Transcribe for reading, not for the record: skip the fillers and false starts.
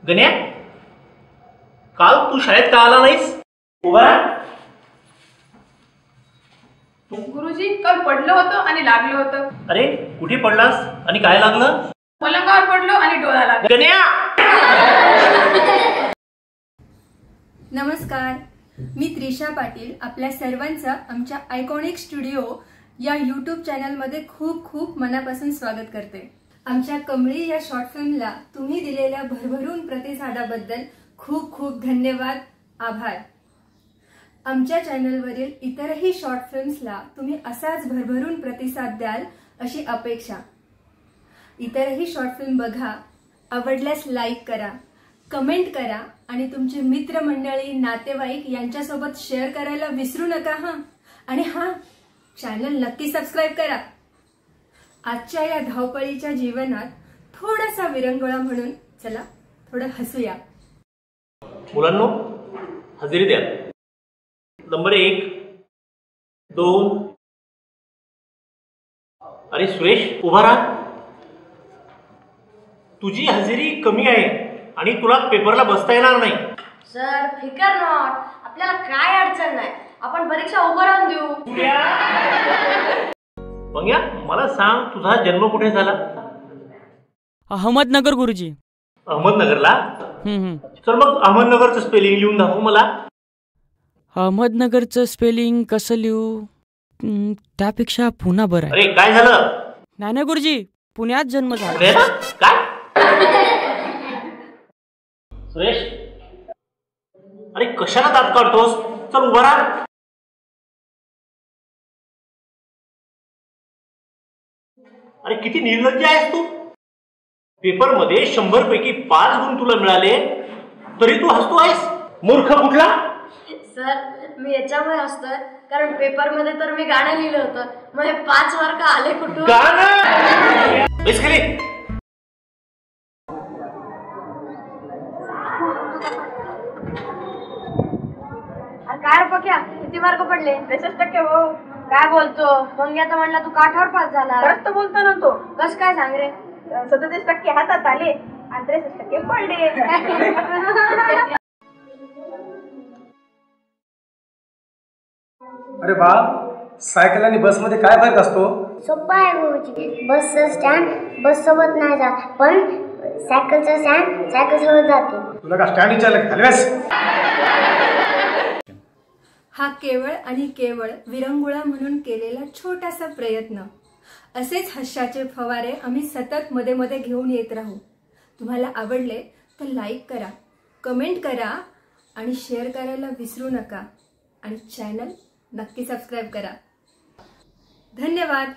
गण्या, काल तू शाळेत का आला नाहीस? उभा राहा. गुरुजी, काल पडलं होतं आणि लागलं होतं. अरे कुठे पडलास आणि काय लागलं? पलंगावर पडलो आणि डोळा लागला. गण्या. नमस्कार, मी त्रिशा पाटील आपल्या सर्वांचं आमच्या आयकॉनिक स्टुडिओ या यूट्यूब चॅनलमध्ये खूप खूप मनापासून स्वागत करते. आमच्या कमळी या शॉर्ट फिल्मला तुम्ही दिलेल्या भरभरून प्रतिसादाबद्दल खूप खूप धन्यवाद, आभार. आमच्या चॅनलवरील इतरही शॉर्ट फिल्म्सला तुम्ही असाच भरभरून प्रतिसाद द्याल अशी अपेक्षा. इतरही शॉर्ट फिल्म बघा, आवडल्यास लाईक करा, कमेंट करा आणि तुमचे मित्रमंडळी, नातेवाईक यांच्यासोबत शेअर करायला विसरू नका हा. आणि हा, चॅनल नक्की सबस्क्राईब करा. आजच्या या धावपळीच्या जीवनात थोडासा विरंगुळा म्हणून चला थोडं हसूया. मुलांनो, हजेरी द्या. नंबर 1, 2. अरे सुरेश, उभा राहा. तुझी हजेरी कमी आहे आणि तुला पेपरला बसता येणार नाही. सर, फिकर नॉट. आपल्याला काय अडचण नाही, आपण परीक्षा उभं राहून देऊ. पंग्या, मला सांग, तुझा जन्म कुठे झाला? अहमदनगर गुरुजी. अहमदनगरला? तर मग अहमदनगरचं स्पेलिंग लिहून दाखव मला. अहमदनगरचं स्पेलिंग कसं लिहू? त्यापेक्षा पुन्हा बरं आहे. अरे काय झालं? नाही गुरुजी, पुण्यात जन्म झाला. काय? सुरेश, अरे कशाला दात काढतोस? चल उभा राहा. अरे किती निर्लज्ज आहेस तू. पेपर मध्ये 100 पैकी 5 गुण तुला मिळाले तरी तू हसतो आहेस. मूर्ख कुठला? सर, मी याच्यामुळे हसतोय कारण पेपर मध्ये तर मी गाणं लिहिलं होतं. मग हे 5 मार्क आले कुठून? गाणं? बेस खाली. काय पक्या, किती मार्क पडले? 63% हो. काय बोलतो? मंग्या तर म्हणला तू काठावर पास झाला. खरंच तर बोलतो ना तो. कस काय सांग रे? 37% हातात आले आणि 63% पडले. अरे बा, सायकल आणि बस मध्ये काय फरक असतो? सोपा आहे गुरुजी. बसचं स्टँड बस सोबत नाही जात, पण सायकलचं स्टँड सायकल सोबत जाते. तुला का स्टँड विचारलं? हलव्यास. हा केवळ आणि केवळ विरंगुळा म्हणून केलेला छोटासा प्रयत्न. असेच हास्याचे फवारे आम्ही सतत मध्ये मध्ये घेऊन येत राहू. तुम्हाला आवडले तर लाईक करा, कमेंट करा आणि शेअर करायला विसरू नका. आणि चॅनल नक्की सबस्क्राईब करा. धन्यवाद.